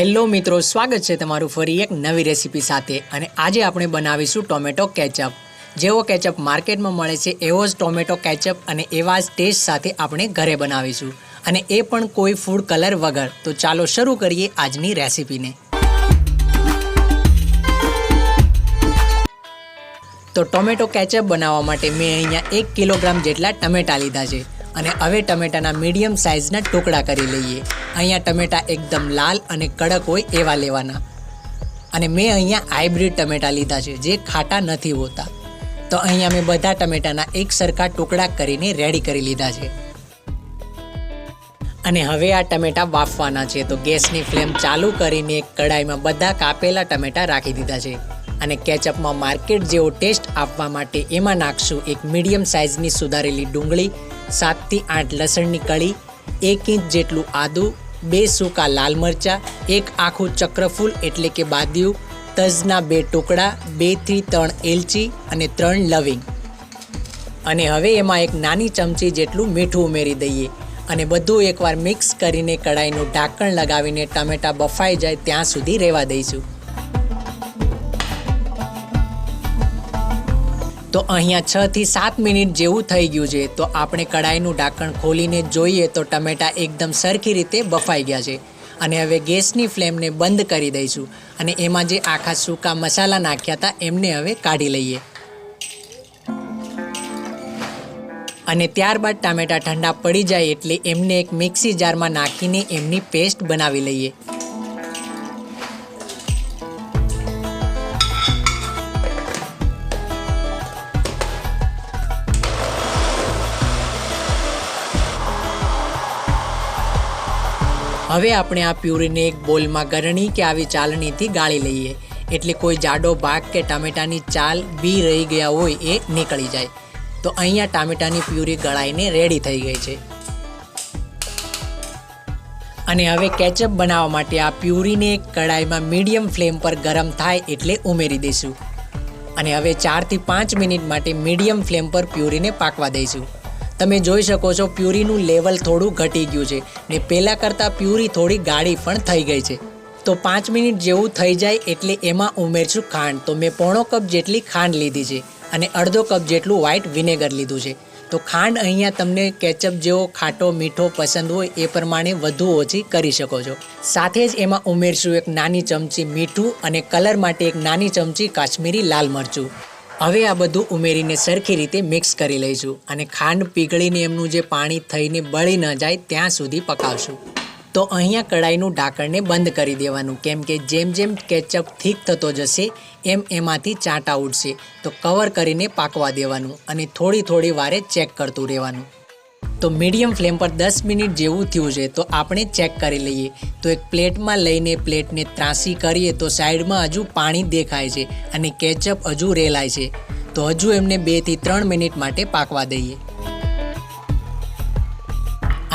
Hello મિત્રો, સ્વાગત છે તમારું ફરી એક નવી રેસીપી સાથે। અને આજે આપણે બનાવીશું ટોમેટો કેચઅપ। જેવો કેચઅપ માર્કેટમાં મળે છે એવો જ ટોમેટો કેચઅપ અને એવા જ ટેસ્ટ સાથે આપણે ઘરે બનાવીશું, અને એ પણ કોઈ ફૂડ કલર વગર। તો ચાલો શરૂ કરીએ આજની રેસીપીને। તો ટોમેટો કેચઅપ બનાવવા માટે મેં અહીંયા 1 કિલોગ્રામ જેટલા ટમેટા લીધા છે, અને હવે ટમેટાના મીડિયમ સાઇઝના ટુકડા કરી લઈએ। અહીંયા ટમેટા એકદમ લાલ અને કડક હોય એવા લેવાના, અને મેં અહીંયા હાઇબ્રિડ ટમેટા લીધા છે જે ખાટા નથી હોતા। તો અહીંયા મેં બધા ટમેટાના એક સરખા ટુકડા કરીને રેડી કરી લીધા છે, અને હવે આ ટમેટા બાફવાના છે। તો ગેસની ફ્લેમ ચાલુ કરીને એક કઢાઈમાં બધા કાપેલા ટમેટા રાખી દીધા છે, અને કેચઅપમાં માર્કેટ જેવો ટેસ્ટ આપવા માટે એમાં નાખશું એક મીડિયમ સાઇઝની સુધારેલી ડુંગળી, 7 થી 8 લસણની કળી, 1 ઇંચ જેટલું આદું, 2 સૂકા લાલ મરચાં, 1 આખું ચક્રફૂલ એટલે કે બાદિયું, તજના 2 ટુકડા, 2 થી 3 એલચી અને 3 લવિંગ। અને હવે એમાં એક નાની ચમચી જેટલું મીઠું ઉમેરી દઈએ, અને બધું એકવાર મિક્સ કરીને કઢાઈનું ઢાંકણ લગાવીને ટમેટા બફાઈ જાય ત્યાં સુધી રહેવા દઈશું। તો અહીંયા 6 થી 7 મિનિટ જેવું થઈ ગયું છે। તો આપણે કઢાઈનું ઢાંકણ ખોલીને જોઈએ તો ટમેટા એકદમ સરખી રીતે બફાઈ ગયા છે, અને હવે ગેસની ફ્લેમને બંધ કરી દઈશું, અને એમાં જે આખા સૂકા મસાલા નાખ્યા હતા એમને હવે કાઢી લઈએ, અને ત્યારબાદ ટામેટા ઠંડા પડી જાય એટલે એમને એક મિક્સી જારમાં નાખીને એમની પેસ્ટ બનાવી લઈએ। હવે આપણે આ પ્યુરીને એક બોલમાં ગરણી કે આવી ચાલણીથી ગાળી લઈએ, એટલે કોઈ જાડો ભાગ કે ટામેટાની ચાલ બી રહી ગયા હોય એ નીકળી જાય। તો અહીંયા ટામેટાની પ્યુરી ગળાઈને રેડી થઈ ગઈ છે, અને હવે કેચઅપ બનાવવા માટે આ પ્યુરીને એક કઢાઈમાં મીડિયમ ફ્લેમ પર ગરમ થાય એટલે ઉમેરી દઈશું, અને હવે 4 થી 5 મિનિટ માટે મીડિયમ ફ્લેમ પર પ્યુરીને પાકવા દઈશું। તમે જોઈ શકો છો પ્યુરીનું લેવલ થોડું ઘટી ગયું છે, ને પહેલાં કરતાં પ્યુરી થોડી ગાળી પણ થઈ ગઈ છે। તો 5 મિનિટ જેવું થઈ જાય એટલે એમાં ઉમેરશું ખાંડ। તો મેં પોણો કપ જેટલી ખાંડ લીધી છે, અને અડધો કપ જેટલું વ્હાઇટ વિનેગર લીધું છે। તો ખાંડ અહીંયા તમને કેચઅપ જેવો ખાટો મીઠો પસંદ હોય એ પ્રમાણે વધુ ઓછી કરી શકો છો। સાથે જ એમાં ઉમેરશું એક નાની ચમચી મીઠું, અને કલર માટે એક નાની ચમચી કાશ્મીરી લાલ મરચું। હવે આ બધું ઉમેરીને સરખી રીતે મિક્સ કરી લઈશું, અને ખાંડ પીગળીને એમનું જે પાણી થઈને બળી ન જાય ત્યાં સુધી પકાવશું। તો અહીંયા કઢાઈનું ઢાંકણને બંધ કરી દેવાનું, કેમ કે જેમ જેમ કેચઅપ થીક થતો જશે એમ એમાંથી ચાંટા ઉડશે। તો કવર કરીને પાકવા દેવાનું, અને થોડી થોડી વારે ચેક કરતું રહેવાનું। તો મીડિયમ ફ્લેમ પર 10 મિનિટ જેવું થયું છે, તો આપણે ચેક કરી લઈએ। તો એક પ્લેટમાં લઈને પ્લેટને ત્રાસી કરીએ તો સાઈડમાં હજુ પાણી દેખાય છે, અને કેચઅપ હજુ રેલાય છે। તો હજુ એમને 2 થી 3 મિનિટ માટે પાકવા દઈએ,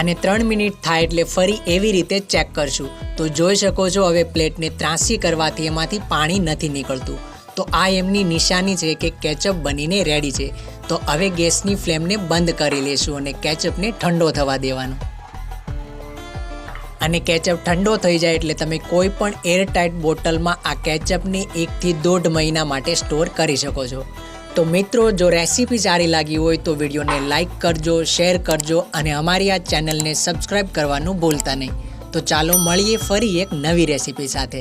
અને 3 મિનિટ થાય એટલે ફરી એવી રીતે ચેક કરશું। તો જોઈ શકો છો હવે પ્લેટને ત્રાસી કરવાથી એમાંથી પાણી નથી નીકળતું। તો આ એમની નિશાની છે કે કેચઅપ બનીને રેડી છે। તો હવે ગેસની ફ્લેમને બંધ કરી લેશું, અને કેચઅપને ઠંડો થવા દેવાનો, અને કેચઅપ ઠંડો થઈ જાય એટલે તમે કોઈ પણ એરટાઇટ બોટલમાં આ કેચઅપને 1 થી 1.5 મહિના માટે સ્ટોર કરી શકો છો। તો મિત્રો, જો રેસીપી સારી લાગી હોય તો વિડીયોને લાઇક કરજો, શેર કરજો, અને અમારી આ ચેનલને સબસ્ક્રાઈબ કરવાનું ભૂલતા નહીં। તો ચાલો મળીએ ફરી એક નવી રેસીપી સાથે।